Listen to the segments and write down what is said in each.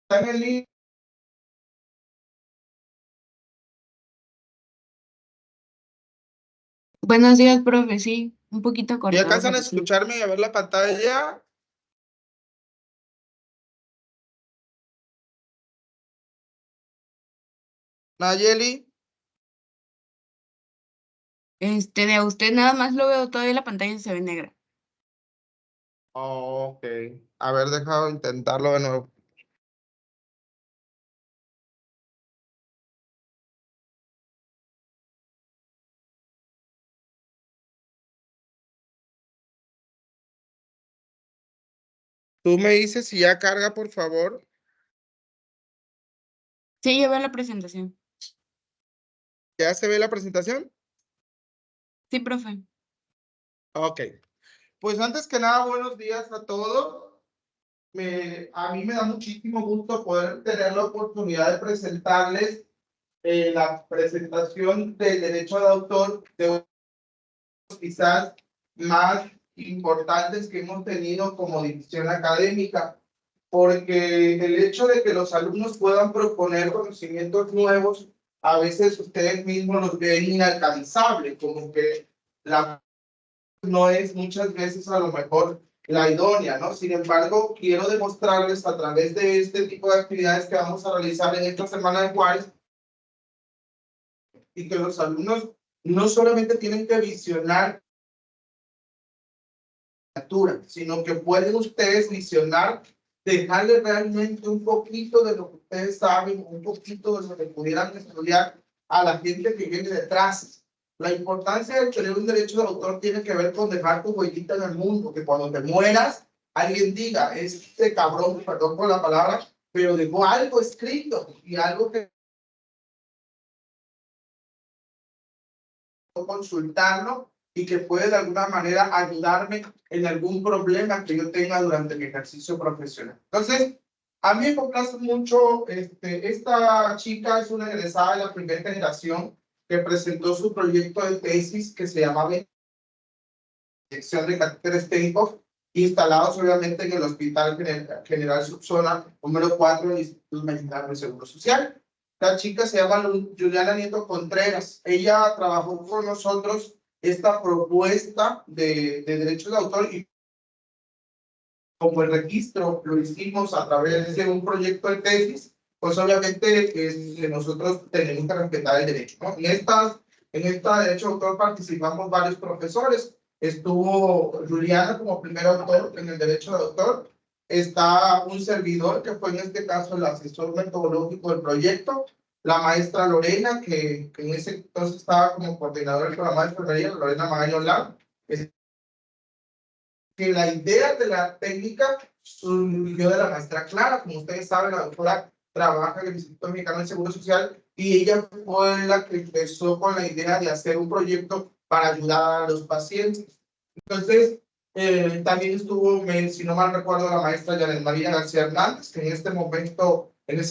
¿Están en línea? Buenos días, profe. Sí, un poquito ¿Y cortado, alcanzan a pero sí. escucharme y a ver la pantalla? Nayeli. De a usted nada más lo veo, todavía la pantalla se ve negra. Ok. A ver, dejado intentarlo de nuevo. Tú me dices si ya carga, por favor. Sí, ya veo la presentación. ¿Ya se ve la presentación? Sí, profe. Ok. Pues antes que nada, buenos días a todos. A mí me da muchísimo gusto poder tener la oportunidad de presentarles la presentación del derecho de autor de uno de los quizás más importantes que hemos tenido como división académica, porque el hecho de que los alumnos puedan proponer conocimientos nuevos, a veces ustedes mismos los ven inalcanzables, como que la no es muchas veces a lo mejor la idónea, ¿no? Sin embargo, quiero demostrarles a través de este tipo de actividades que vamos a realizar en esta semana de Juárez y que los alumnos no solamente tienen que visionar la lectura, sino que pueden ustedes visionar, dejarle realmente un poquito de lo que ustedes saben, un poquito de lo que pudieran estudiar a la gente que viene detrás. La importancia de tener un derecho de autor tiene que ver con dejar tu huellita en el mundo, que cuando te mueras, alguien diga, este cabrón, perdón por la palabra, pero dejó algo escrito y algo que consultarlo y que puede de alguna manera ayudarme en algún problema que yo tenga durante mi ejercicio profesional. Entonces, a mí me complace mucho, esta chica es una egresada de la primera generación que presentó su proyecto de tesis que se llamaba Inyección de catéteres técnicos instalados obviamente en el Hospital General Subzona número 4 del Instituto Mexicano de Seguro Social. La chica se llama Juliana Nieto Contreras. Ella trabajó con nosotros esta propuesta de derechos de autor y como el registro lo hicimos a través de un proyecto de tesis, pues obviamente nosotros tenemos que respetar el derecho, ¿no? En esta derecho de autor participamos varios profesores. Estuvo Juliana como primer autor en el derecho de autor. Está un servidor que fue en este caso el asesor metodológico del proyecto. La maestra Lorena, que en ese entonces estaba como coordinadora del programa de enfermería, Lorena Magaño Lam, que la idea de la técnica surgió de la maestra Clara. Como ustedes saben, la doctora trabaja en el Instituto Mexicano del Seguro Social y ella fue la que empezó con la idea de hacer un proyecto para ayudar a los pacientes. Entonces, también estuvo, si no mal recuerdo, la maestra Janet María García Hernández, que en ese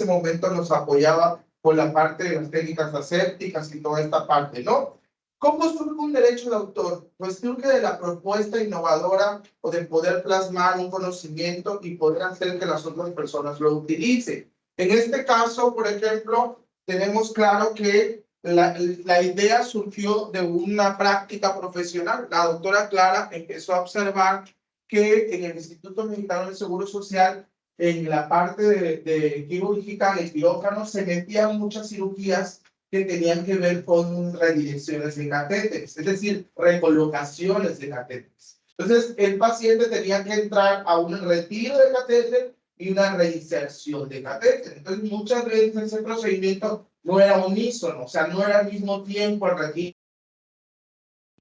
momento nos apoyaba con la parte de las técnicas asépticas y toda esta parte, ¿no? ¿Cómo surge un derecho de autor? Pues surge de la propuesta innovadora o de poder plasmar un conocimiento y poder hacer que las otras personas lo utilicen. En este caso, por ejemplo, tenemos claro que la idea surgió de una práctica profesional. La doctora Clara empezó a observar que en el Instituto Mexicano del Seguro Social, en la parte de quirúrgica, en el quirófano, se metían muchas cirugías que tenían que ver con redirecciones de catéteres, es decir, recolocaciones de catéteres. Entonces, el paciente tenía que entrar a un retiro de catéter y una reinserción de catéter. Entonces, muchas veces ese procedimiento no era unísono, o sea, no era al mismo tiempo el retiro.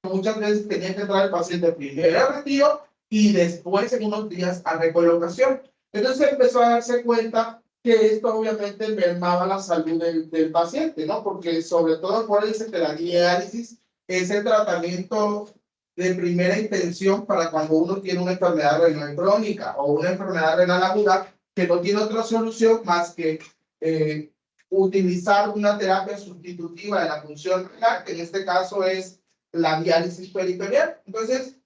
Muchas veces tenía que entrar el paciente primero al retiro y después en unos días a recolocación. Entonces empezó a darse cuenta que esto obviamente mermaba la salud del paciente, ¿no? Porque sobre todo acuérdense que la diálisis es el tratamiento de primera intención para cuando uno tiene una enfermedad renal crónica o una enfermedad renal aguda que no tiene otra solución más que utilizar una terapia sustitutiva de la función renal, que en este caso es la diálisis peritoneal. Entonces,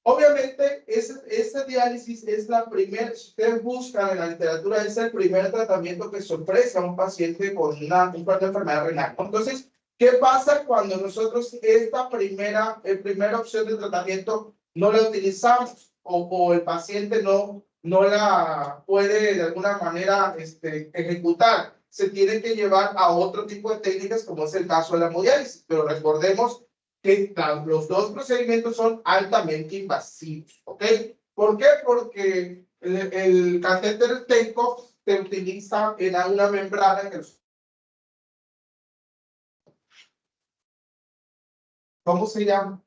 Obviamente, ese diálisis es la primera, si ustedes buscan en la literatura, es el primer tratamiento que se ofrece a un paciente con una enfermedad renal. Entonces, ¿qué pasa cuando nosotros esta primera opción de tratamiento no la utilizamos o el paciente no la puede de alguna manera ejecutar? Se tiene que llevar a otro tipo de técnicas, como es el caso de la hemodiálisis. Pero recordemos que los dos procedimientos son altamente invasivos, ¿ok? ¿Por qué? Porque el catéter Tenkov se utiliza en una membrana que, ¿cómo se llama?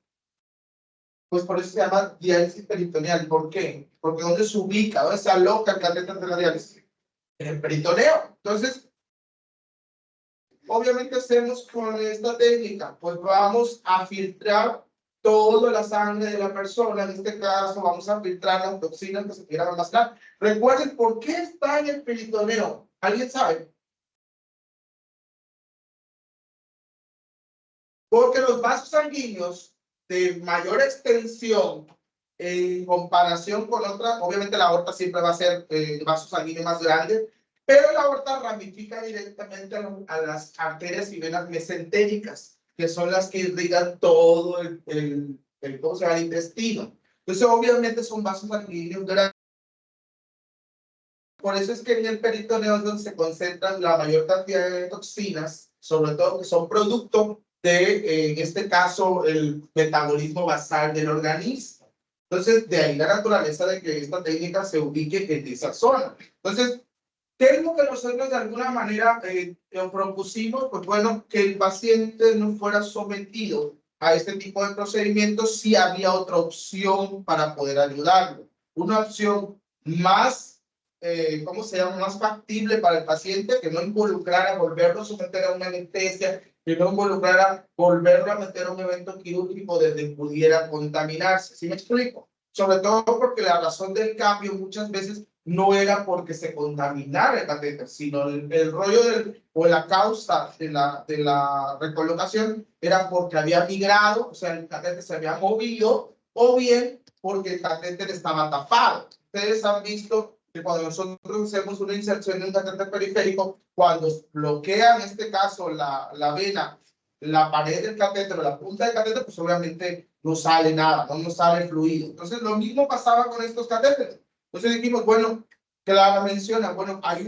Pues por eso se llama diálisis peritoneal. ¿Por qué? Porque ¿dónde se ubica? ¿Dónde se aloca el catéter de la diálisis? En el peritoneo. Entonces, obviamente hacemos con esta técnica, pues vamos a filtrar toda la sangre de la persona. En este caso vamos a filtrar las toxinas que se quieran almacenar. Recuerden, ¿por qué está en el peritoneo? ¿Alguien sabe? Porque los vasos sanguíneos de mayor extensión en comparación con otras, obviamente la aorta siempre va a ser el vaso sanguíneo más grande, pero la aorta ramifica directamente a las arterias y venas mesentéricas, que son las que irrigan todo ¿cómo se llama? El intestino. Entonces, obviamente son vasos sanguíneos grandes. Por eso es que en el peritoneo es donde se concentran la mayor cantidad de toxinas, sobre todo que son producto de, en este caso, el metabolismo basal del organismo. Entonces, de ahí la naturaleza de que esta técnica se ubique en esa zona. Entonces, ¿qué es lo que nosotros de alguna manera propusimos? Pues bueno, que el paciente no fuera sometido a este tipo de procedimientos si había otra opción para poder ayudarlo. Una opción más, ¿cómo se llama? Más factible para el paciente, que no involucrara volverlo a someter a una anestesia, que no involucrara volverlo a meter a un evento quirúrgico desde que pudiera contaminarse. ¿Sí me explico? Sobre todo porque la razón del cambio muchas veces no era porque se contaminara el catéter, sino el rollo o la causa de la recolocación era porque había migrado, o sea, el catéter se había movido, o bien porque el catéter estaba tapado. Ustedes han visto que cuando nosotros hacemos una inserción en un catéter periférico, cuando bloquea en este caso la vena, la pared del catéter o la punta del catéter, pues obviamente no sale nada, no sale fluido. Entonces, lo mismo pasaba con estos catéteres. Entonces dijimos, bueno, Clara menciona, bueno, hay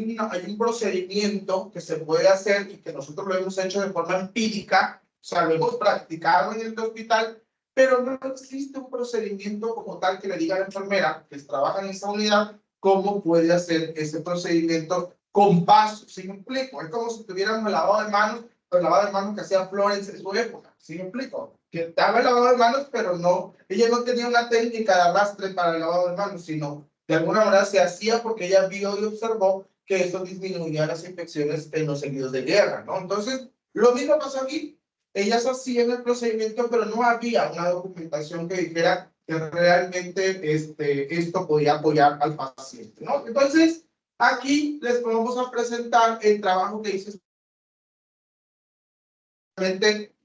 un procedimiento que se puede hacer y que nosotros lo hemos hecho de forma empírica, o sea, lo hemos practicado en el hospital, pero no existe un procedimiento como tal que le diga a la enfermera que trabaja en esa unidad cómo puede hacer ese procedimiento con pasos. ¿Sí me explico? Es como si tuviéramos el lavado de manos, pero el lavado de manos que hacía Florence en su época. ¿Sí me explico? Que daba el lavado de manos, pero no, ella no tenía una técnica de arrastre para el lavado de manos, sino de alguna manera se hacía porque ella vio y observó que eso disminuía las infecciones en los heridos de guerra, ¿no? Entonces, lo mismo pasó aquí. Ellas hacían el procedimiento, pero no había una documentación que dijera que realmente esto podía apoyar al paciente, ¿no? Entonces, aquí les vamos a presentar el trabajo que hice.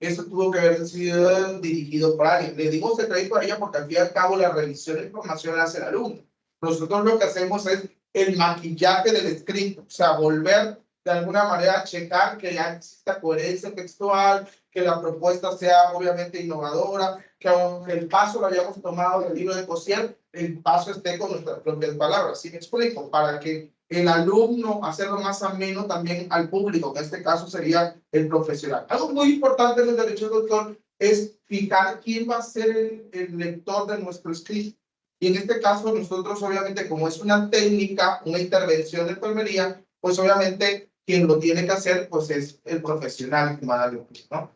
Eso tuvo que haber sido dirigido por alguien. Le dimos el crédito a ella porque al fin y al cabo la revisión de información la hace el alumno. Nosotros lo que hacemos es el maquillaje del escrito, o sea, volver de alguna manera a checar que ya exista coherencia textual, que la propuesta sea obviamente innovadora, que aunque el paso lo hayamos tomado del libro de Cossier, el paso esté con nuestras propias palabras. ¿Sí me explico? Para que el alumno, hacerlo más ameno también al público, que en este caso sería el profesional. Algo muy importante en el derecho de autor es fijar quién va a ser el lector de nuestro escrito. Y en este caso nosotros obviamente, como es una técnica, una intervención de enfermería, pues obviamente quien lo tiene que hacer pues es el profesional que va a darle, ¿no?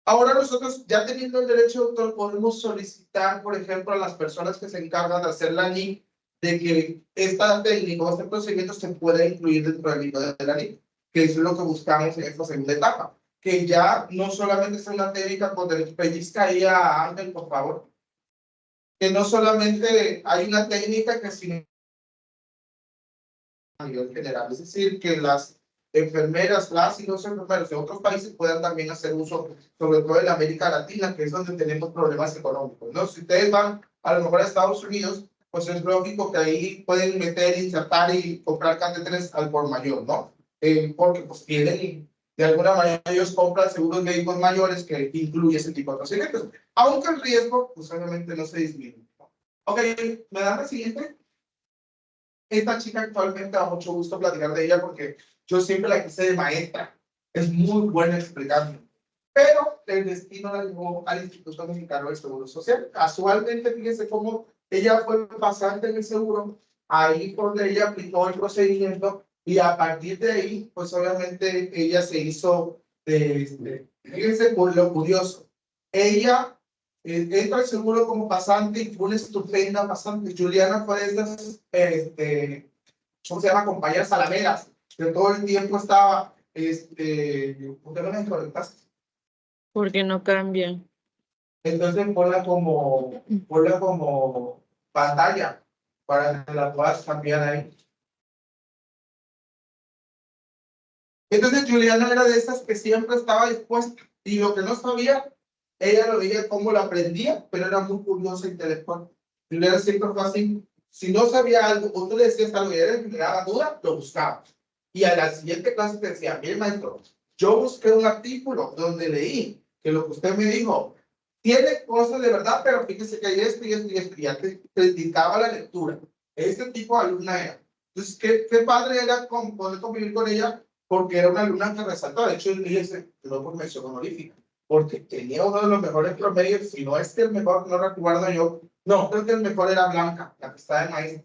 Ahora nosotros, ya teniendo el derecho de autor, podemos solicitar, por ejemplo, a las personas que se encargan de hacer la NIC, de que esta técnica o este procedimiento se pueda incluir dentro del libro de la NIC, que es lo que buscamos en esta segunda etapa. Que ya no solamente sea una técnica, cuando le pellizca ahí a Ángel, por favor, que no solamente hay una técnica que sino a nivel general, es decir, que las enfermeras, las y los enfermeros de otros países puedan también hacer uso, sobre todo en América Latina, que es donde tenemos problemas económicos, ¿no? Si ustedes van a lo mejor a Estados Unidos, pues es lógico que ahí pueden meter, insertar y comprar catéteres al por mayor, ¿no? Porque pues tienen, de alguna manera ellos compran seguros médicos mayores que incluye ese tipo de procedimientos, aunque el riesgo, pues obviamente no se disminuye. Ok, ¿me dan la siguiente? Esta chica actualmente da mucho gusto platicar de ella porque yo siempre la quise de maestra. Es muy buena explicando. Pero el destino la llevó al Instituto Mexicano del Seguro Social. Casualmente, fíjense cómo ella fue pasante en el seguro, ahí donde ella aplicó el procedimiento y a partir de ahí, pues obviamente ella se hizo, fíjense por lo curioso, ella entra al seguro como pasante y fue una estupenda pasante. Juliana fue de esas, ¿cómo se llama? Compañeras salameras, que todo el tiempo estaba, ¿por qué no me conectaste? Porque no cambia. Entonces ponla como pantalla para que la puedas cambiar ahí. Entonces Juliana era de esas que siempre estaba dispuesta y lo que no sabía, ella lo veía cómo lo aprendía, pero era muy curiosa e intelectual. Juliana siempre fue así. Si no sabía algo o tú le decías algo y ella le daba duda, lo buscaba. Y a la siguiente clase te decía, bien maestro, yo busqué un artículo donde leí que lo que usted me dijo tiene cosas de verdad, pero fíjese que hay esto y esto y esto, y ya te indicaba la lectura. Este tipo de alumna era. Entonces, qué padre era poder convivir con ella, porque era una alumna que resaltó. De hecho, ella se quedó por mención honorífica, porque tenía uno de los mejores promedios, si no es que el mejor, no recuerdo yo, no, creo que el mejor era Blanca, la que está en maíz,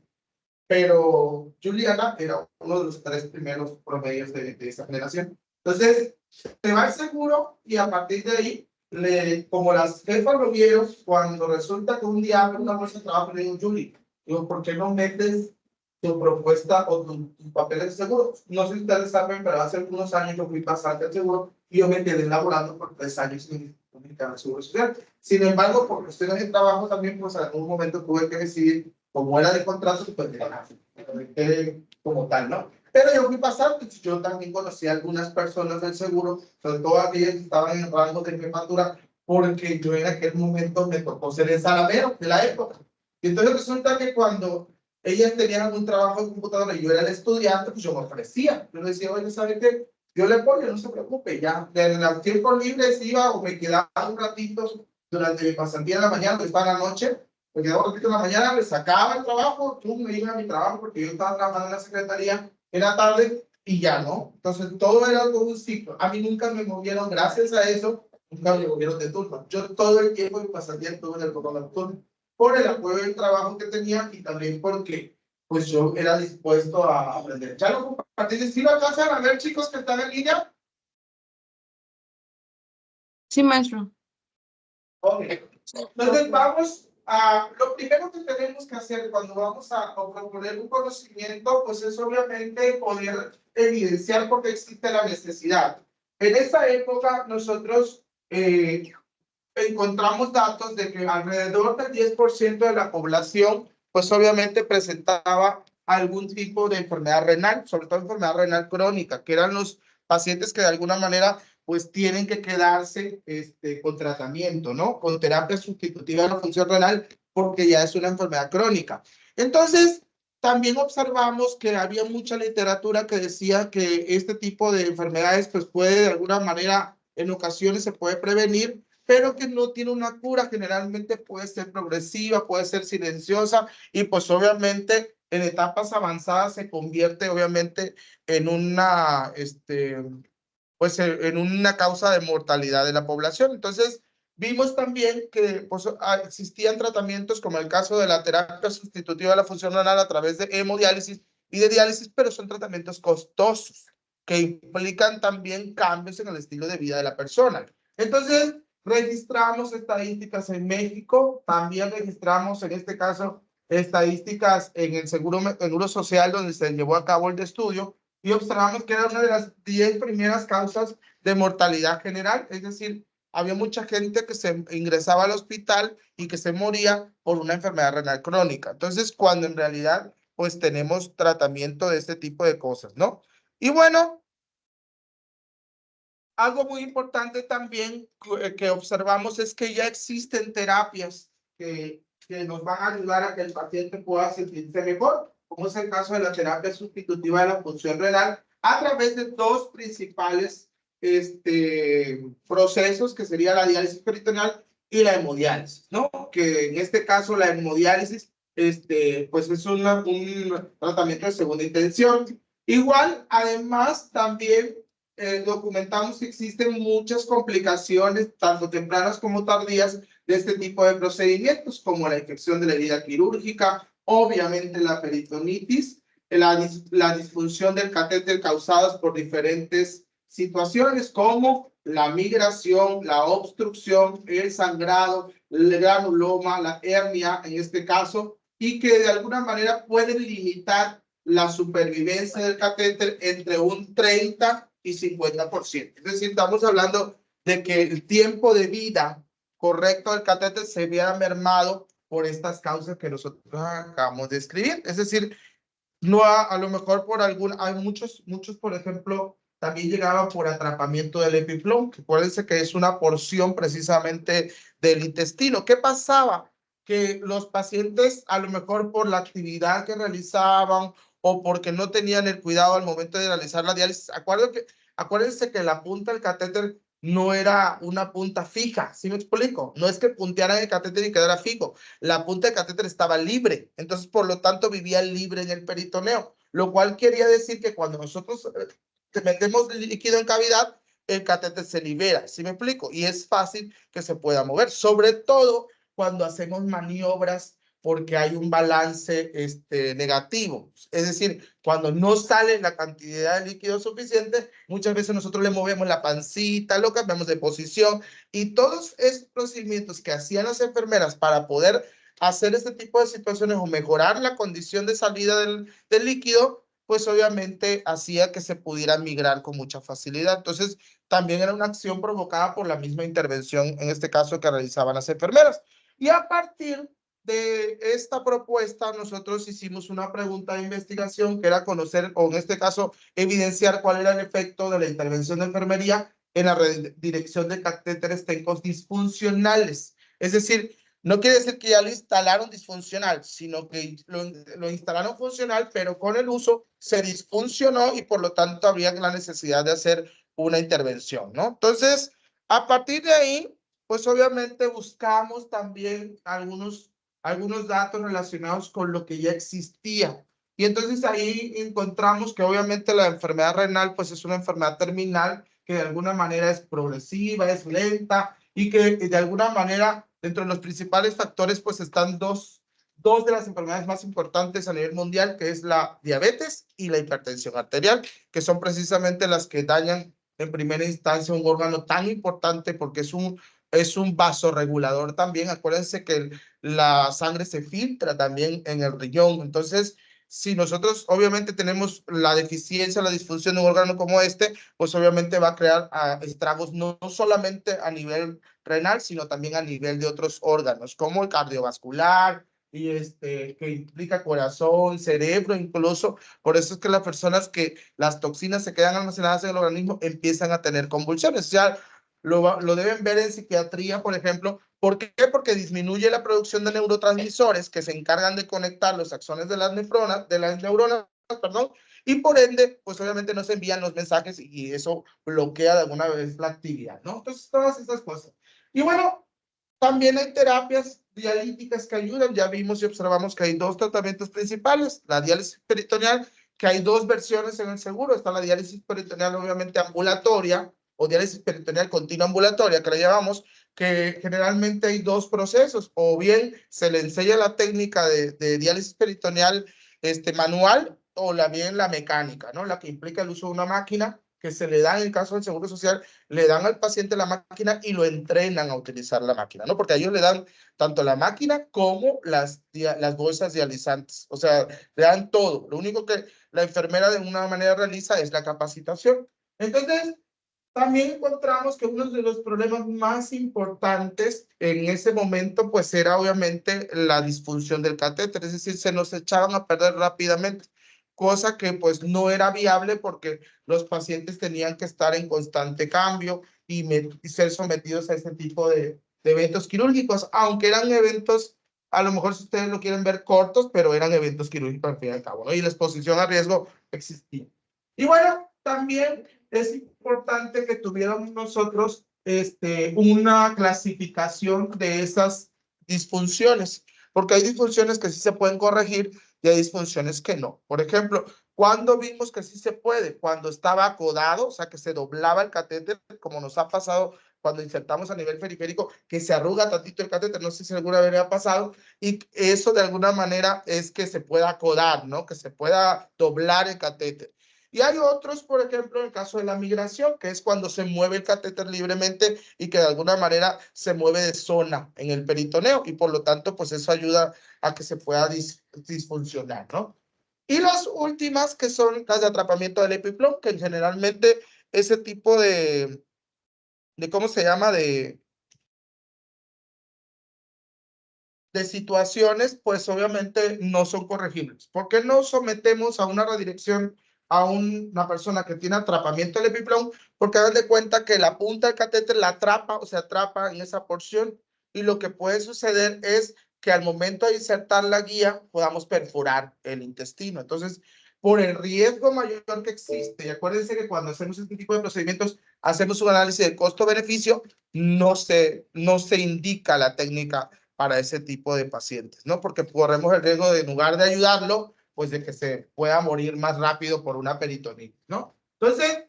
pero Juliana era uno de los 3 primeros promedios de esa generación. Entonces, te va el seguro y a partir de ahí, como las jefas lo vieron, cuando resulta que un día abre una bolsa de trabajo, le digo, Julie, digo, ¿por qué no metes tu propuesta o tus papeles de seguro? No sé si ustedes saben, pero hace algunos años yo fui pasante al seguro y yo me quedé laborando por 3 años en el Seguro Social. Sin embargo, por cuestiones de trabajo también, pues en algún momento tuve que decidir, como era de contrato, pues como tal, ¿no? Pero yo fui pasante, yo también conocí a algunas personas del seguro, sobre todo aquellas que estaban en rango de jefatura, porque yo en aquel momento me tocó ser el salamero de la época. Y entonces resulta que cuando ellas tenían algún trabajo de computadora y yo era el estudiante, pues yo me ofrecía. Yo le decía, oye, ¿sabe qué? Yo le apoyo, no se preocupe, ya. En los tiempos libres iba o me quedaba un ratito durante mi pasantía en la mañana, o estaba en la noche, me quedaba un ratito en la mañana, me sacaba el trabajo, tú me iba a mi trabajo porque yo estaba trabajando en la secretaría en la tarde y ya, ¿no? Entonces todo era todo un ciclo. A mí nunca me movieron, gracias a eso, nunca me movieron de turno. Yo todo el tiempo de pasantía estuve en el turno nocturno por el apoyo del trabajo que tenía y también porque pues yo era dispuesto a aprender. Ya lo compartí, si lo alcanzan a ver, chicos que están en línea. Sí, maestro. Ok. Entonces vamos a, lo primero que tenemos que hacer cuando vamos a proponer un conocimiento, pues es obviamente poder evidenciar por qué existe la necesidad. En esa época nosotros encontramos datos de que alrededor del 10% de la población, pues obviamente presentaba algún tipo de enfermedad renal, sobre todo enfermedad renal crónica, que eran los pacientes que de alguna manera pues tienen que quedarse con tratamiento, ¿no? Con terapia sustitutiva de la función renal, porque ya es una enfermedad crónica. Entonces, también observamos que había mucha literatura que decía que este tipo de enfermedades pues puede de alguna manera, en ocasiones se puede prevenir, pero que no tiene una cura, generalmente puede ser progresiva, puede ser silenciosa y pues obviamente en etapas avanzadas se convierte obviamente en una, pues en una causa de mortalidad de la población. Entonces, vimos también que pues, existían tratamientos como el caso de la terapia sustitutiva de la función renal a través de hemodiálisis y de diálisis, pero son tratamientos costosos que implican también cambios en el estilo de vida de la persona. Entonces, registramos estadísticas en México, también registramos en este caso estadísticas en el Seguro Social donde se llevó a cabo el estudio y observamos que era una de las 10 primeras causas de mortalidad general, es decir, había mucha gente que se ingresaba al hospital y que se moría por una enfermedad renal crónica. Entonces, cuando en realidad, pues tenemos tratamiento de este tipo de cosas, ¿no? Y bueno, algo muy importante también que observamos es que ya existen terapias que que nos van a ayudar a que el paciente pueda sentirse mejor, como es el caso de la terapia sustitutiva de la función renal, a través de dos principales procesos, que sería la diálisis peritoneal y la hemodiálisis, ¿no? Que en este caso la hemodiálisis, pues es un tratamiento de segunda intención. Igual, además, también documentamos que existen muchas complicaciones, tanto tempranas como tardías, de este tipo de procedimientos, como la infección de la herida quirúrgica, obviamente la peritonitis, la disfunción del catéter causadas por diferentes situaciones como la migración, la obstrucción, el sangrado, el granuloma, la hernia en este caso, y que de alguna manera pueden limitar la supervivencia del catéter entre un 30 y 50%. Es decir, estamos hablando de que el tiempo de vida correcto del catéter se viera mermado por estas causas que nosotros acabamos de escribir. Es decir, no a lo mejor por hay muchos, por ejemplo, también llegaban por atrapamiento del epiplom, que acuérdense que es una porción precisamente del intestino. ¿Qué pasaba? Que los pacientes, a lo mejor por la actividad que realizaban o porque no tenían el cuidado al momento de realizar la diálisis, acuérdense que la punta del catéter no era una punta fija, ¿sí me explico? No es que puntearan el catéter y quedara fijo, la punta del catéter estaba libre, entonces por lo tanto vivía libre en el peritoneo, lo cual quería decir que cuando nosotros metemos líquido en cavidad, el catéter se libera, ¿sí me explico? Y es fácil que se pueda mover, sobre todo cuando hacemos maniobras porque hay un balance negativo. Es decir, cuando no sale la cantidad de líquido suficiente, muchas veces nosotros le movemos la pancita, lo cambiamos de posición, y todos esos procedimientos que hacían las enfermeras para poder hacer este tipo de situaciones o mejorar la condición de salida del líquido, pues obviamente hacía que se pudiera migrar con mucha facilidad. Entonces, también era una acción provocada por la misma intervención, en este caso, que realizaban las enfermeras. Y a partir de esta propuesta, nosotros hicimos una pregunta de investigación que era conocer, o en este caso, evidenciar cuál era el efecto de la intervención de enfermería en la redirección de catéteres TENCOS disfuncionales. Es decir, no quiere decir que ya lo instalaron disfuncional, sino que lo instalaron funcional, pero con el uso se disfuncionó y por lo tanto habría la necesidad de hacer una intervención, ¿no? Entonces, a partir de ahí, pues obviamente buscamos también algunos datos relacionados con lo que ya existía. Y entonces ahí encontramos que obviamente la enfermedad renal pues es una enfermedad terminal que de alguna manera es progresiva, es lenta y que de alguna manera dentro de los principales factores pues están dos de las enfermedades más importantes a nivel mundial, que es la diabetes y la hipertensión arterial, que son precisamente las que dañan en primera instancia un órgano tan importante porque es un vasorregulador también. Acuérdense que la sangre se filtra también en el riñón. Entonces, si nosotros obviamente tenemos la deficiencia, la disfunción de un órgano como pues obviamente va a crear estragos no solamente a nivel renal, sino también a nivel de otros órganos, como el cardiovascular, y que implica corazón, cerebro, incluso. Por eso es que las personas que las toxinas se quedan almacenadas en el organismo empiezan a tener convulsiones. O sea, lo deben ver en psiquiatría, por ejemplo. ¿Por qué? Porque disminuye la producción de neurotransmisores que se encargan de conectar los axones de las neuronas, perdón, y por ende, pues obviamente no se envían los mensajes y eso bloquea de alguna vez la actividad, ¿no? Entonces, todas estas cosas. Y bueno, también hay terapias dialíticas que ayudan. Ya vimos y observamos que hay dos tratamientos principales. La diálisis peritoneal, que hay dos versiones en el seguro. Está la diálisis peritoneal, obviamente, ambulatoria, o diálisis peritoneal continua ambulatoria, que la llamamos, que generalmente hay dos procesos. O bien se le enseña la técnica de diálisis peritoneal manual, o bien la mecánica, ¿no? La que implica el uso de una máquina que se le da en el caso del Seguro Social, le dan al paciente la máquina y lo entrenan a utilizar la máquina, ¿no? Porque a ellos le dan tanto la máquina como las bolsas dializantes. O sea, le dan todo. Lo único que la enfermera de una manera realiza es la capacitación. Entonces, también encontramos que uno de los problemas más importantes en ese momento, pues era obviamente la disfunción del catéter, es decir, se nos echaban a perder rápidamente, cosa que pues no era viable porque los pacientes tenían que estar en constante cambio y ser sometidos a ese tipo de eventos quirúrgicos, aunque eran eventos a lo mejor si ustedes lo quieren ver cortos, pero eran eventos quirúrgicos al fin y al cabo, ¿no? Y la exposición a riesgo existía. Y bueno, también es importante que tuviéramos nosotros una clasificación de esas disfunciones, porque hay disfunciones que sí se pueden corregir y hay disfunciones que no. Por ejemplo, ¿cuándo vimos que sí se puede? Cuando estaba acodado, o sea, que se doblaba el catéter, como nos ha pasado cuando insertamos a nivel periférico, que se arruga tantito el catéter, no sé si alguna vez ha pasado, y eso de alguna manera es que se pueda acodar, ¿no? Que se pueda doblar el catéter. Y hay otros, por ejemplo, en el caso de la migración, que es cuando se mueve el catéter libremente y que de alguna manera se mueve de zona en el peritoneo y por lo tanto, pues eso ayuda a que se pueda disfuncionar, ¿no? Y las últimas que son las de atrapamiento del epiplom, que generalmente ese tipo ¿cómo se llama? De situaciones, pues obviamente no son corregibles. ¿Por qué no sometemos a una redirección a una persona que tiene atrapamiento del epiplom? Porque hagan de cuenta que la punta del catéter la atrapa o se atrapa en esa porción y lo que puede suceder es que al momento de insertar la guía podamos perforar el intestino. Entonces, por el riesgo mayor que existe, y acuérdense que cuando hacemos este tipo de procedimientos, hacemos un análisis de costo-beneficio, no se indica la técnica para ese tipo de pacientes, ¿no? Porque corremos el riesgo de, en lugar de ayudarlo, pues de que se pueda morir más rápido por una peritonitis, ¿no? Entonces,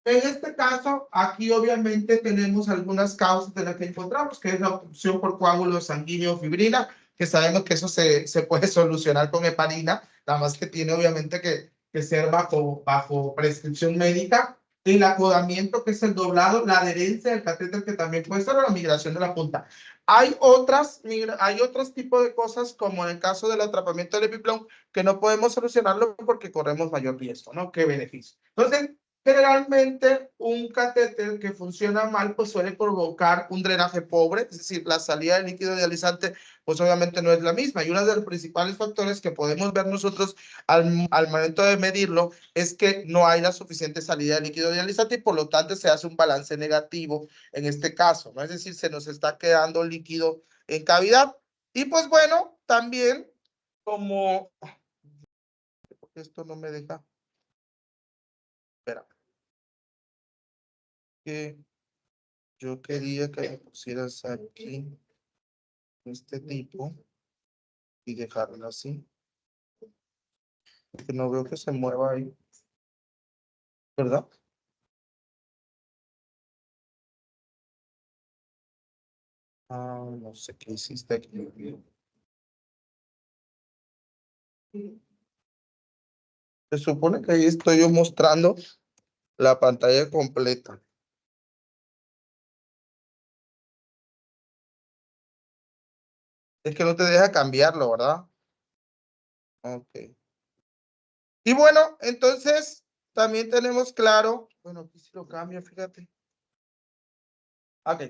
en este caso, aquí obviamente tenemos algunas causas de las que encontramos, que es la obstrucción por coágulo sanguíneo fibrina, que sabemos que eso se puede solucionar con heparina, nada más que tiene obviamente que ser bajo prescripción médica. El acodamiento, que es el doblado, la adherencia del catéter, que también puede ser, o la migración de la punta. Hay otros tipos de cosas, como en el caso del atrapamiento del epiplom, que no podemos solucionarlo porque corremos mayor riesgo, ¿no? ¿Qué beneficio? Entonces, generalmente, un catéter que funciona mal, pues suele provocar un drenaje pobre, es decir, la salida de líquido dializante, pues obviamente no es la misma. Y uno de los principales factores que podemos ver nosotros al momento de medirlo es que no hay la suficiente salida de líquido dializante y por lo tanto se hace un balance negativo en este caso, ¿no? Es decir, se nos está quedando líquido en cavidad. Y pues bueno, también como... Esto no me deja... Espera. Que yo quería que me pusieras aquí este tipo y dejarlo así. Porque no veo que se mueva ahí. ¿Verdad? Ah, no sé qué hiciste aquí. Se supone que ahí estoy yo mostrando la pantalla completa. Es que no te deja cambiarlo, ¿verdad? Ok. Y bueno, entonces también tenemos claro, bueno, aquí sí lo cambio, fíjate. Ok.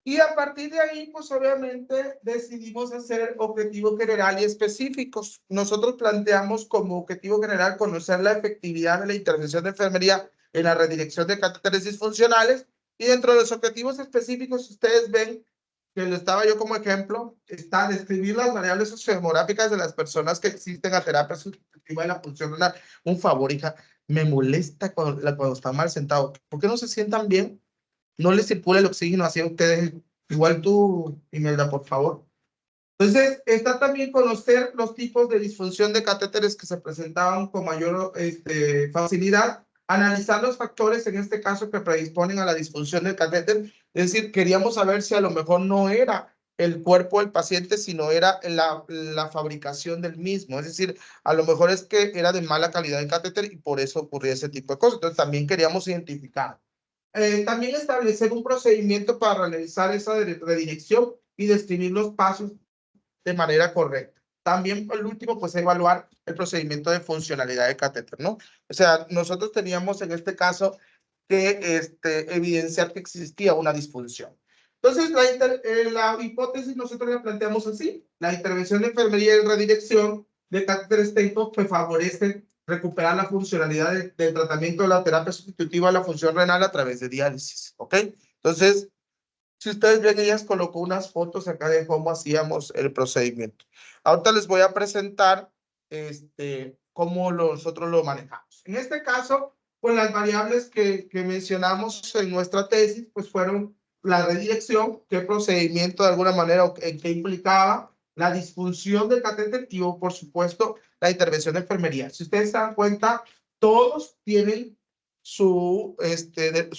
Y a partir de ahí, pues obviamente decidimos hacer objetivos generales y específicos. Nosotros planteamos como objetivo general conocer la efectividad de la intervención de enfermería en la redirección de catéteres disfuncionales. Y dentro de los objetivos específicos, ustedes ven que lo estaba yo como ejemplo, está describir las variables sociodemográficas de las personas que existen a terapia sustitutiva de la función renal. Un favor, hija, me molesta cuando están mal sentados. ¿Por qué no se sientan bien? No les circula el oxígeno hacia ustedes. Igual tú, Imelda, por favor. Entonces, está también conocer los tipos de disfunción de catéteres que se presentaban con mayor facilidad, analizar los factores, en este caso, que predisponen a la disfunción del catéter. Es decir, queríamos saber si a lo mejor no era el cuerpo del paciente, sino era la fabricación del mismo. Es decir, a lo mejor es que era de mala calidad el catéter y por eso ocurría ese tipo de cosas. Entonces, también queríamos identificar. También establecer un procedimiento para realizar esa redirección y describir los pasos de manera correcta. También, el último, pues evaluar el procedimiento de funcionalidad del catéter, ¿no? O sea, nosotros teníamos en este caso que evidenciar que existía una disfunción. Entonces, la hipótesis nosotros la planteamos así. La intervención de enfermería y redirección de catéteres TEMPO que favorece recuperar la funcionalidad del tratamiento de la terapia sustitutiva a la función renal a través de diálisis, ¿ok? Entonces, Si ustedes ven, ellas colocó unas fotos acá de cómo hacíamos el procedimiento. Ahorita les voy a presentar cómo nosotros lo manejamos. En este caso, pues las variables que mencionamos en nuestra tesis, pues fueron la redirección, qué procedimiento de alguna manera o qué implicaba, la disfunción del catéter y, por supuesto, la intervención de enfermería. Si ustedes se dan cuenta, todos tienen su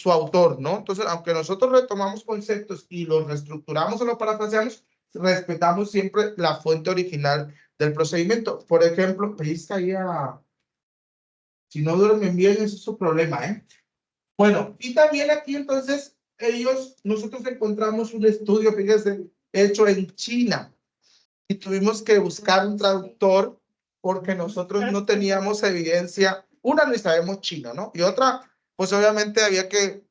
autor, ¿no? Entonces, aunque nosotros retomamos conceptos y los reestructuramos o los parafraseamos, respetamos siempre la fuente original del procedimiento. Por ejemplo, si no duermen bien, eso es su problema, ¿eh? Bueno, y también aquí entonces nosotros encontramos un estudio, fíjense, hecho en China y tuvimos que buscar un traductor porque nosotros no teníamos evidencia. Una, no sabemos chino, ¿no? Y otra, pues obviamente había que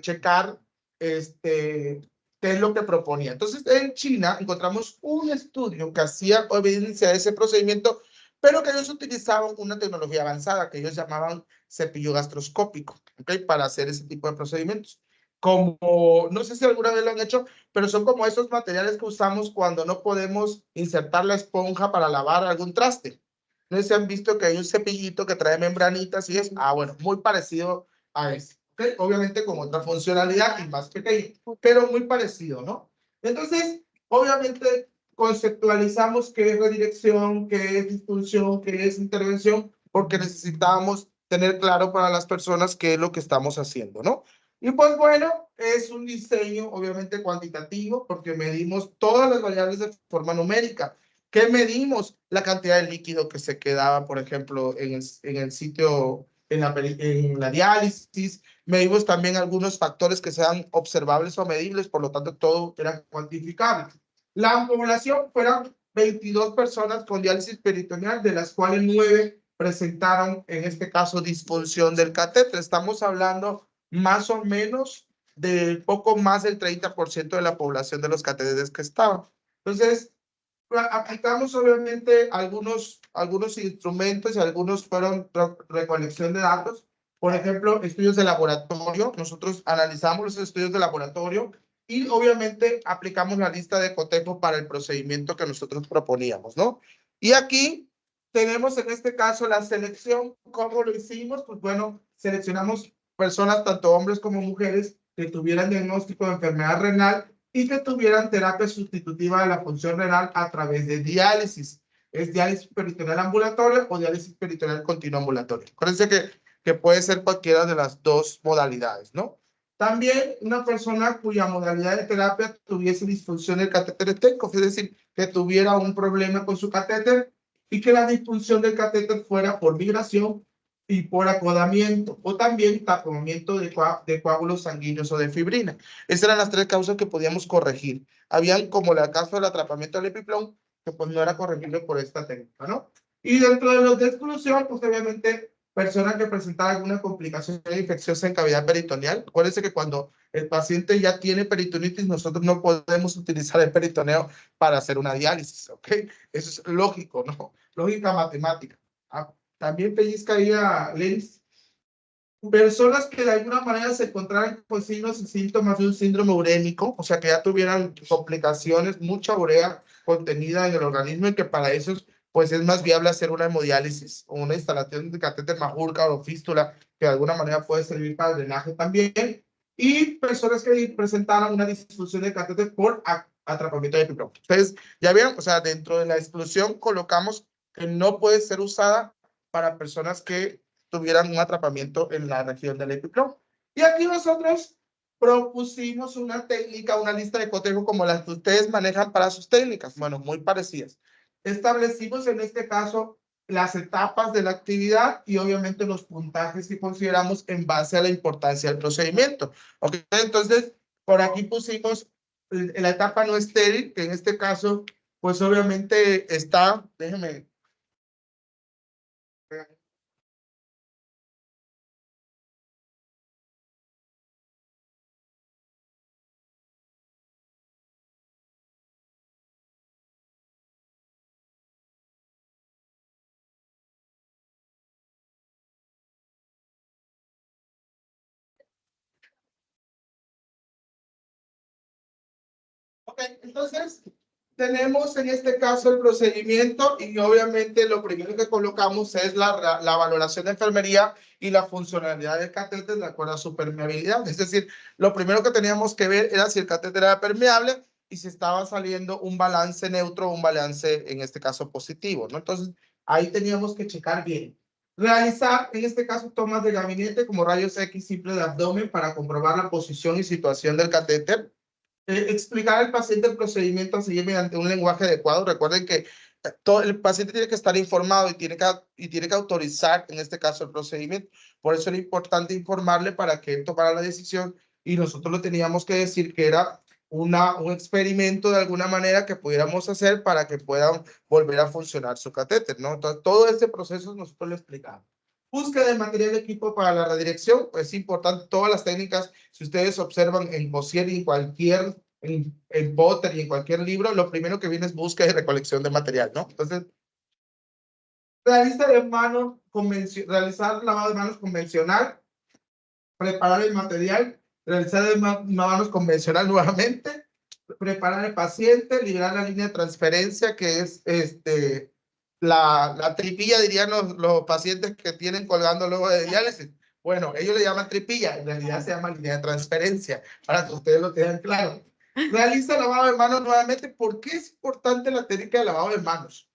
checar qué es lo que proponía. Entonces, en China encontramos un estudio que hacía evidencia de ese procedimiento, pero que ellos utilizaban una tecnología avanzada que ellos llamaban cepillo gastroscópico, ¿ok? Para hacer ese tipo de procedimientos. Como, no sé si alguna vez lo han hecho, pero son como esos materiales que usamos cuando no podemos insertar la esponja para lavar algún traste. No sé si han visto que hay un cepillito que trae membranitas y es, bueno, muy parecido a ese. ¿Okay? Obviamente con otra funcionalidad y más pequeño, pero muy parecido, ¿no? Entonces, obviamente conceptualizamos qué es redirección, qué es disfunción, qué es intervención, porque necesitábamos tener claro para las personas qué es lo que estamos haciendo, ¿no? Y pues bueno, es un diseño obviamente cuantitativo porque medimos todas las variables de forma numérica. ¿Qué medimos? La cantidad de líquido que se quedaba, por ejemplo, en el sitio, en la diálisis. Medimos también algunos factores que sean observables o medibles, por lo tanto todo era cuantificable. La población fueron 22 personas con diálisis peritoneal, de las cuales 9 presentaron, en este caso, disfunción del catéter. Estamos hablando más o menos de poco más del 30% de la población de los catéteres que estaban. Entonces, aplicamos obviamente algunos instrumentos y algunos fueron recolección de datos. Por ejemplo, estudios de laboratorio. Nosotros analizamos los estudios de laboratorio y obviamente aplicamos la lista de cotejo para el procedimiento que nosotros proponíamos, ¿no? Y aquí tenemos en este caso la selección. ¿Cómo lo hicimos? Pues bueno, seleccionamos personas, tanto hombres como mujeres, que tuvieran diagnóstico de enfermedad renal y que tuvieran terapia sustitutiva de la función renal a través de diálisis. Es diálisis peritoneal ambulatoria o diálisis peritoneal continua ambulatoria. Acuérdense que puede ser cualquiera de las dos modalidades, ¿no? También una persona cuya modalidad de terapia tuviese disfunción del catéter estético, es decir, que tuviera un problema con su catéter y que la disfunción del catéter fuera por migración y por acodamiento, o también tapamiento de coágulos sanguíneos o de fibrina. Esas eran las tres causas que podíamos corregir. Habían, como el caso del atrapamiento del epiplón, que pues no era corregible por esta técnica, ¿no? Y dentro de los de exclusión, pues obviamente, personas que presentaban alguna complicación infecciosa en cavidad peritoneal. Acuérdense que cuando el paciente ya tiene peritonitis, nosotros no podemos utilizar el peritoneo para hacer una diálisis, ¿ok? Eso es lógico, ¿no? Lógica matemática. También pellizca ahí a Lenz. Personas que de alguna manera se encontraran con signos y síntomas de un síndrome urémico, o sea, que ya tuvieran complicaciones, mucha urea contenida en el organismo y que para eso pues es más viable hacer una hemodiálisis o una instalación de catéter majurca o fístula, que de alguna manera puede servir para el drenaje también. Y personas que presentaran una disfunción de catéter por atrapamiento de epiplom. Entonces, ya vieron, o sea, dentro de la exclusión colocamos que no puede ser usada para personas que tuvieran un atrapamiento en la región del epiplom. Y aquí nosotros propusimos una técnica, una lista de cotejo como las que ustedes manejan para sus técnicas, bueno, muy parecidas. Establecimos en este caso las etapas de la actividad y obviamente los puntajes que consideramos en base a la importancia del procedimiento. ¿Ok? Entonces, por aquí pusimos la etapa no estéril, que en este caso, pues obviamente está, déjenme Entonces, tenemos en este caso el procedimiento y obviamente lo primero que colocamos es la valoración de enfermería y la funcionalidad del catéter de acuerdo a su permeabilidad. Es decir, lo primero que teníamos que ver era si el catéter era permeable y si estaba saliendo un balance neutro o un balance, en este caso, positivo, ¿no? Entonces, ahí teníamos que checar bien. Realizar, en este caso, tomas de gabinete como rayos X simple de abdomen para comprobar la posición y situación del catéter. Explicar al paciente el procedimiento a seguir mediante un lenguaje adecuado. Recuerden que todo el paciente tiene que estar informado y tiene que autorizar, en este caso, el procedimiento. Por eso era importante informarle para que él tomara la decisión y nosotros lo teníamos que decir que era un experimento de alguna manera que pudiéramos hacer para que puedan volver a funcionar su catéter, ¿no? Entonces, todo este proceso nosotros lo explicamos. Búsqueda de material de equipo para la redirección, pues es importante, todas las técnicas, si ustedes observan en Bossier y en Potter y en cualquier libro, lo primero que viene es búsqueda y recolección de material, ¿no? Entonces, realizar lavado de manos convencional, preparar el material, realizar el manos convencional nuevamente, preparar el paciente, liberar la línea de transferencia, que es la tripilla, dirían los pacientes que tienen colgando luego de diálisis. Bueno, ellos le llaman tripilla, en realidad se llama línea de transferencia, para que ustedes lo tengan claro. Realiza lavado de manos nuevamente. ¿Por qué es importante la técnica de lavado de manos?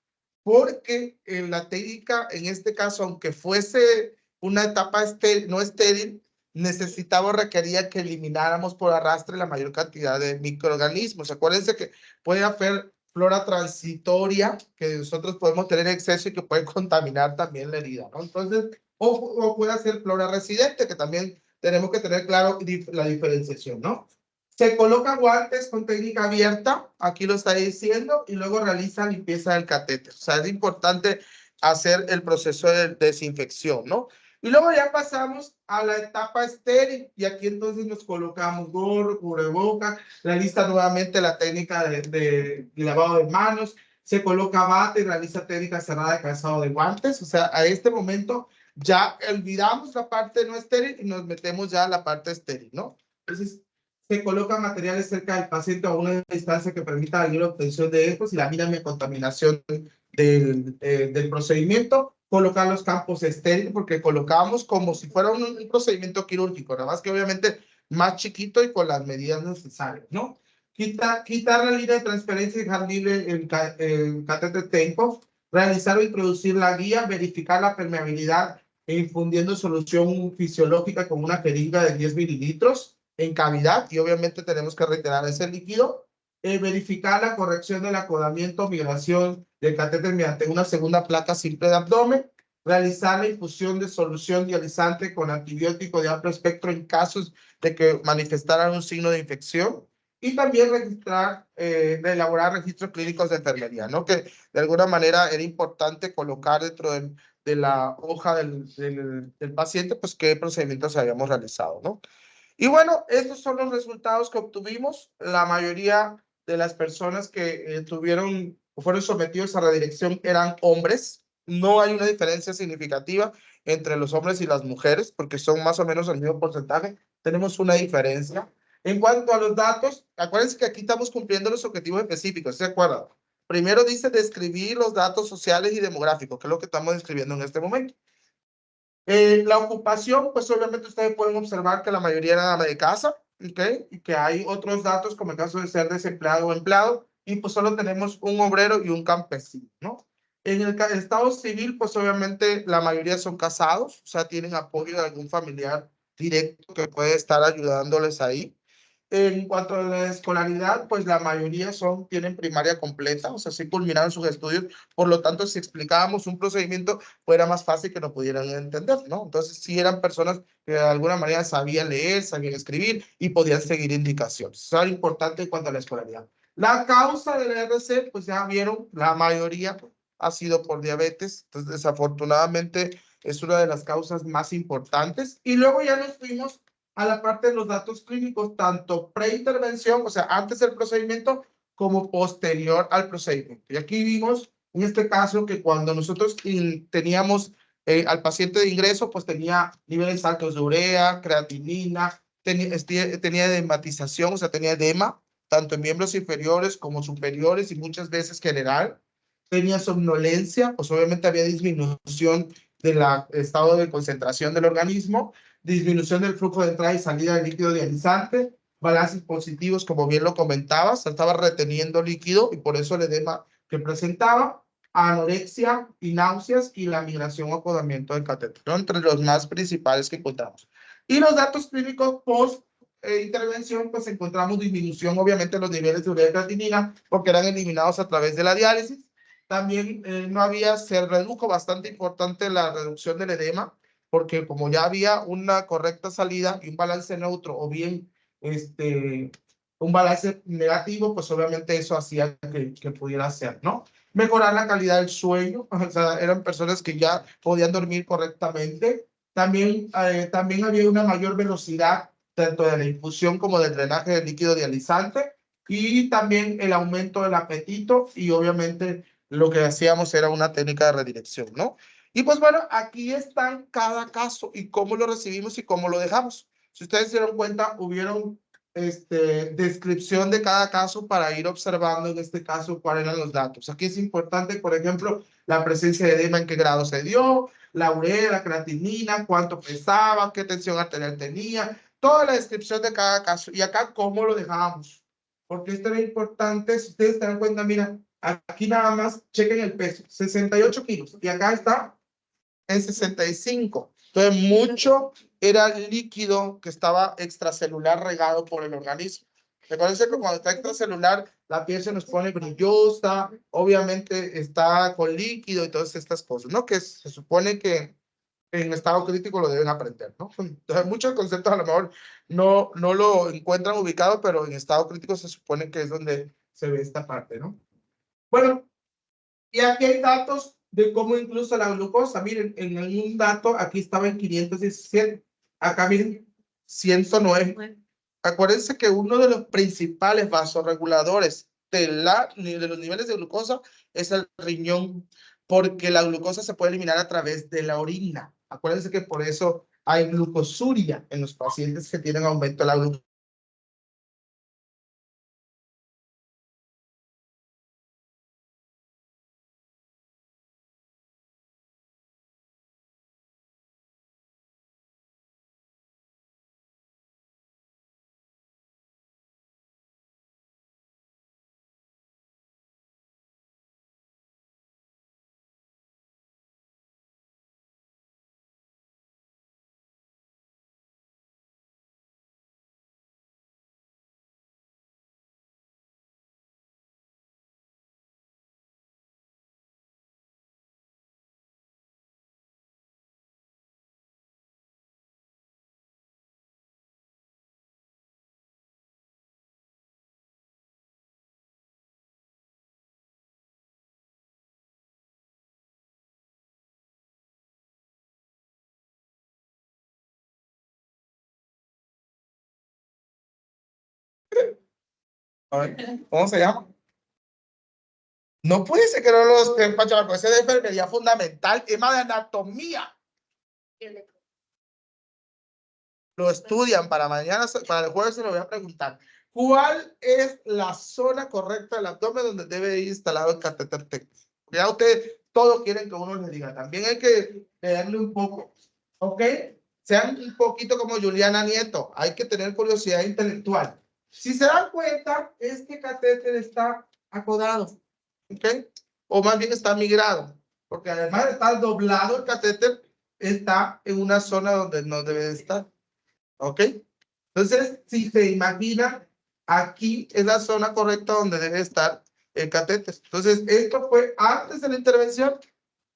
Porque la técnica, en este caso, aunque fuese una etapa no estéril, necesitaba o requería que elimináramos por arrastre la mayor cantidad de microorganismos. Acuérdense que puede haber flora transitoria que nosotros podemos tener exceso y que puede contaminar también la herida, ¿no? Entonces, o puede ser flora residente, que también tenemos que tener claro la diferenciación, ¿no? Se coloca guantes con técnica abierta, aquí lo está diciendo, y luego realiza limpieza del catéter. O sea, es importante hacer el proceso de desinfección, ¿no? Y luego ya pasamos a la etapa estéril, y aquí entonces nos colocamos gorro, cubreboca, realiza nuevamente la técnica de lavado de manos, se coloca bata y realiza técnica cerrada de calzado de guantes. O sea, a este momento ya olvidamos la parte no estéril y nos metemos ya a la parte estéril, ¿no? Entonces, se colocan materiales cerca del paciente a una distancia que permita la libre obtención de estos y la mínima contaminación del procedimiento. Colocar los campos estériles, porque colocamos como si fuera un procedimiento quirúrgico, nada más que obviamente más chiquito y con las medidas necesarias, ¿no? Quitar la línea de transferencia y dejar libre el catéter Tempo. Realizar o introducir la guía, verificar la permeabilidad infundiendo solución fisiológica con una jeringa de 10 mililitros en cavidad, y obviamente tenemos que reiterar ese líquido. Verificar la corrección del acodamiento o migración del catéter mediante una segunda placa simple de abdomen. Realizar la infusión de solución dializante con antibiótico de amplio espectro en casos de que manifestaran un signo de infección. Y también elaborar registros clínicos de enfermería, ¿no? Que de alguna manera era importante colocar dentro de la hoja del paciente, pues qué procedimientos habíamos realizado, ¿no? Y bueno, estos son los resultados que obtuvimos. La mayoría de las personas que fueron sometidos a redirección eran hombres. No hay una diferencia significativa entre los hombres y las mujeres, porque son más o menos el mismo porcentaje. Tenemos una diferencia. En cuanto a los datos, acuérdense que aquí estamos cumpliendo los objetivos específicos, ¿se acuerdan? Primero dice describir los datos sociales y demográficos, que es lo que estamos describiendo en este momento. La ocupación, pues obviamente ustedes pueden observar que la mayoría era ama de casa, ¿ok? Y que hay otros datos como el caso de ser desempleado o empleado, y pues solo tenemos un obrero y un campesino, ¿no? En el estado civil, pues obviamente la mayoría son casados, o sea, tienen apoyo de algún familiar directo que puede estar ayudándoles ahí. En cuanto a la escolaridad, pues la mayoría tienen primaria completa, o sea, sí culminaron sus estudios, por lo tanto, si explicábamos un procedimiento, pues era más fácil que nos pudieran entender, ¿no? Entonces, sí eran personas que de alguna manera sabían leer, sabían escribir y podían seguir indicaciones. Eso era importante en cuanto a la escolaridad. La causa de la RC, pues ya vieron, la mayoría ha sido por diabetes, entonces desafortunadamente es una de las causas más importantes. Y luego ya nos fuimos a la parte de los datos clínicos, tanto preintervención, o sea, antes del procedimiento, como posterior al procedimiento. Y aquí vimos, en este caso, que cuando nosotros teníamos al paciente de ingreso, pues tenía niveles altos de urea, creatinina, tenía edematización, o sea, tenía edema, tanto en miembros inferiores como superiores y muchas veces general. Tenía somnolencia, pues obviamente había disminución del estado de concentración del organismo, disminución del flujo de entrada y salida de líquido dializante, balances positivos, como bien lo comentabas, estaba reteniendo líquido y por eso el edema que presentaba, anorexia y náuseas y la migración o acodamiento del catéter, ¿no? Entre los más principales que encontramos. Y los datos clínicos post intervención, pues encontramos disminución, obviamente, en los niveles de urea y creatinina, porque eran eliminados a través de la diálisis. También no había, se redujo bastante importante la reducción del edema, porque como ya había una correcta salida y un balance neutro, o bien un balance negativo, pues obviamente eso hacía que pudiera ser, ¿no? Mejorar la calidad del sueño, o sea, eran personas que ya podían dormir correctamente. También había una mayor velocidad tanto de la infusión como del drenaje del líquido dializante y también el aumento del apetito y obviamente lo que hacíamos era una técnica de redirección, ¿no? Y pues bueno, aquí están cada caso y cómo lo recibimos y cómo lo dejamos. Si ustedes se dieron cuenta, hubieron descripción de cada caso para ir observando en este caso cuáles eran los datos. Aquí es importante, por ejemplo, la presencia de edema, en qué grado se dio, la urea, la creatinina, cuánto pesaba, qué tensión arterial tenía, toda la descripción de cada caso. Y acá cómo lo dejábamos. Porque esto era importante, si ustedes se dan cuenta, mira, aquí nada más chequen el peso, 68 kilos. Y acá está en 65. Entonces, mucho era líquido que estaba extracelular regado por el organismo. Recuerden que cuando está extracelular, la piel se nos pone brillosa, obviamente está con líquido y todas estas cosas, ¿no? Que se supone que en estado crítico lo deben aprender, ¿no? Entonces, muchos conceptos a lo mejor no lo encuentran ubicado, pero en estado crítico se supone que es donde se ve esta parte, ¿no? Bueno, y aquí hay datos de cómo incluso la glucosa, miren, en un dato aquí estaba en 517, acá miren, 109. Acuérdense que uno de los principales vasorreguladores de los niveles de glucosa es el riñón, porque la glucosa se puede eliminar a través de la orina. Acuérdense que por eso hay glucosuria en los pacientes que tienen aumento de la glucosa. A ver, ¿cómo se llama? No puede ser que no los sepan, chaval, ese de enfermería fundamental, tema de anatomía. Lo estudian para mañana, para el jueves se lo voy a preguntar. ¿Cuál es la zona correcta del abdomen donde debe ir instalado el catéter técnico? Ya ustedes todos quieren que uno les diga. También hay que leerle un poco. ¿Ok? Sean un poquito como Juliana Nieto. Hay que tener curiosidad intelectual. Si se dan cuenta, este catéter está acodado. ¿Ok? O más bien está migrado. Porque además de estar doblado, el catéter está en una zona donde no debe de estar. ¿Ok? Entonces, si se imagina, aquí es la zona correcta donde debe estar el catéter. Entonces, esto fue antes de la intervención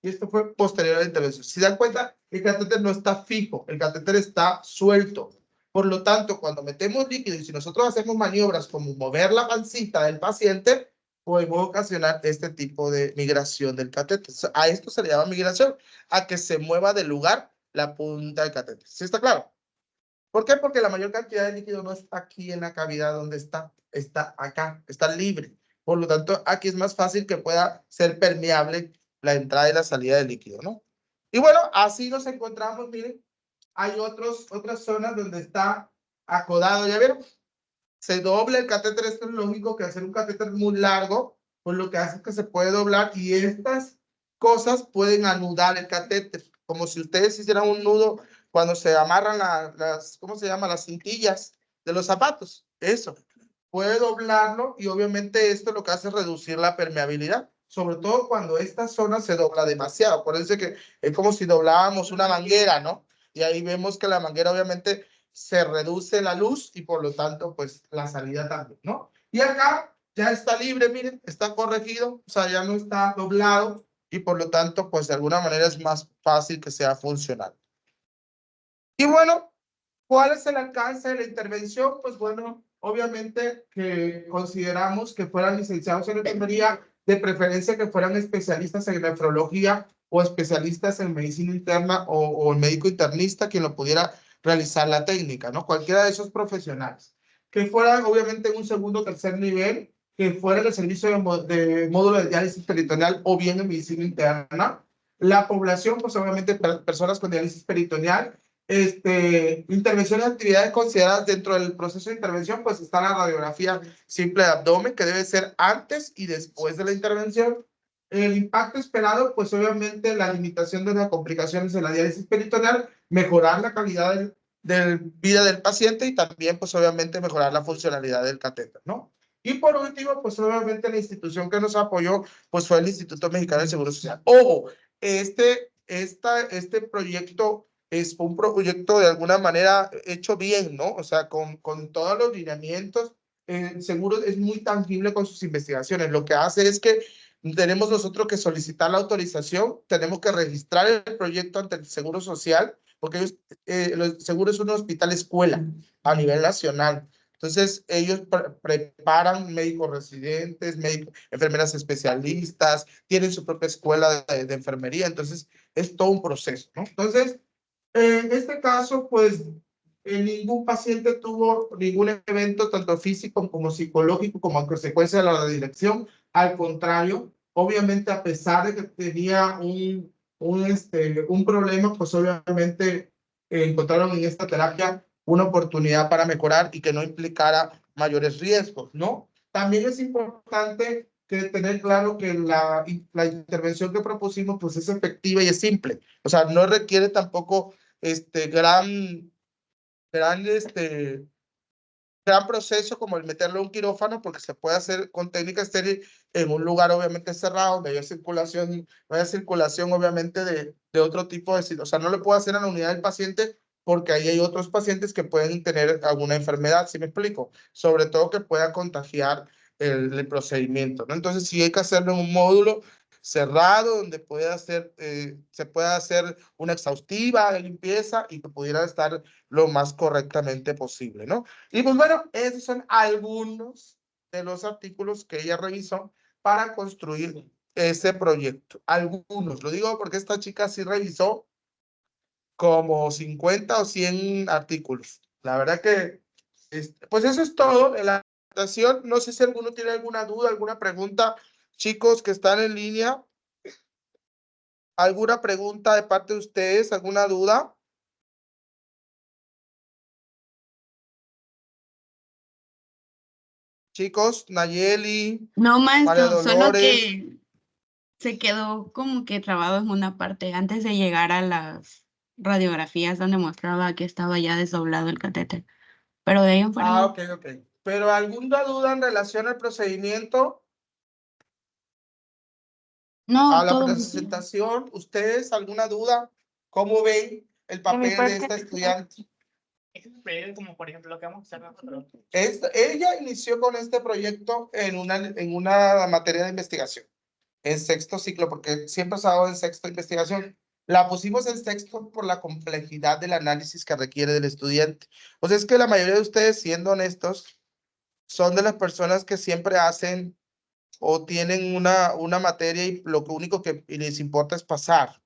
y esto fue posterior a la intervención. Si se dan cuenta, el catéter no está fijo, el catéter está suelto. Por lo tanto, cuando metemos líquido y si nosotros hacemos maniobras como mover la pancita del paciente, podemos ocasionar este tipo de migración del catéter. A esto se le llama migración, a que se mueva del lugar la punta del catéter. ¿Sí está claro? ¿Por qué? Porque la mayor cantidad de líquido no está aquí en la cavidad donde está acá, está libre. Por lo tanto, aquí es más fácil que pueda ser permeable la entrada y la salida del líquido, ¿no? Y bueno, así nos encontramos, miren, hay otras zonas donde está acodado, ¿ya vieron? se dobla el catéter. Esto es lógico que hacer un catéter muy largo, pues lo que hace es que se puede doblar y estas cosas pueden anudar el catéter, como si ustedes hicieran un nudo cuando se amarran las, ¿cómo se llama? Las cintillas de los zapatos. Eso. Puede doblarlo y obviamente esto lo que hace es reducir la permeabilidad, sobre todo cuando esta zona se dobla demasiado. Acuérdense que es como si doblábamos una manguera, ¿no? Y ahí vemos que la manguera obviamente se reduce la luz y por lo tanto, pues la salida también, ¿no? Y acá ya está libre, miren, está corregido, o sea, ya no está doblado y por lo tanto, pues de alguna manera es más fácil que sea funcional. Y bueno, ¿cuál es el alcance de la intervención? Pues bueno, obviamente que consideramos que fueran licenciados en enfermería, de preferencia que fueran especialistas en nefrología o especialistas en medicina interna o el médico internista quien lo pudiera realizar la técnica, ¿no? Cualquiera de esos profesionales. Que fueran obviamente en un segundo o tercer nivel, que fuera en el servicio de módulo de diálisis peritoneal o bien en medicina interna. La población, pues obviamente personas con diálisis peritoneal. Intervenciones y actividades consideradas dentro del proceso de intervención, pues está la radiografía simple de abdomen, que debe ser antes y después de la intervención. El impacto esperado, pues obviamente la limitación de las complicaciones de la diálisis peritoneal, mejorar la calidad de vida del paciente y también, pues obviamente mejorar la funcionalidad del catéter, ¿no? Y por último, pues obviamente la institución que nos apoyó, pues fue el Instituto Mexicano del Seguro Social. Ojo, este proyecto es un proyecto de alguna manera hecho bien, ¿no? O sea, con todos los lineamientos, seguro es muy tangible con sus investigaciones. Lo que hace es que tenemos nosotros que solicitar la autorización, tenemos que registrar el proyecto ante el Seguro Social, porque ellos, el Seguro es un hospital escuela a nivel nacional. Entonces, ellos preparan médicos residentes, enfermeras especialistas, tienen su propia escuela de enfermería, entonces es todo un proceso, ¿no? Entonces, en este caso, pues, ningún paciente tuvo ningún evento, tanto físico como psicológico, como a consecuencia de la redirección. Al contrario, obviamente, a pesar de que tenía un problema, pues obviamente encontraron en esta terapia una oportunidad para mejorar y que no implicara mayores riesgos, ¿no? También es importante que tener claro que la intervención que propusimos, pues, es efectiva y es simple. O sea, no requiere tampoco gran proceso como el meterlo en un quirófano, porque se puede hacer con técnica estéril en un lugar obviamente cerrado, donde haya circulación, no haya circulación obviamente de otro tipo de, o sea, no le puedo hacer a la unidad del paciente porque ahí hay otros pacientes que pueden tener alguna enfermedad, ¿sí me explico? Sobre todo que pueda contagiar el procedimiento, ¿no? Entonces sí hay que hacerlo en un módulo cerrado donde se pueda hacer una exhaustiva de limpieza y que pudiera estar lo más correctamente posible, ¿no? Y pues bueno, esos son algunos de los artículos que ella revisó para construir ese proyecto. Algunos, lo digo porque esta chica sí revisó como 50 o 100 artículos. La verdad que, pues eso es todo en la presentación. No sé si alguno tiene alguna duda, alguna pregunta. Chicos que están en línea, ¿alguna pregunta de parte de ustedes? ¿Alguna duda? Chicos, Nayeli, No, María maestro, solo Dolores. que se quedó como que trabado en una parte antes de llegar a las radiografías donde mostraba que estaba ya desdoblado el catéter. Pero de ahí en fuera no. Ok, ok. Pero ¿alguna duda en relación al procedimiento, a No, la todo muy bien. presentación? ¿Ustedes alguna duda? ¿Cómo ven el De mi papel de parte, esta estudiante? Como por ejemplo lo que vamos a hacer nosotros. Ella inició con este proyecto en una materia de investigación, en sexto ciclo, porque siempre se ha dado en sexto investigación. La pusimos en sexto por la complejidad del análisis que requiere del estudiante. O sea, es que la mayoría de ustedes, siendo honestos, son de las personas que siempre hacen o tienen una materia y lo único que les importa es pasar.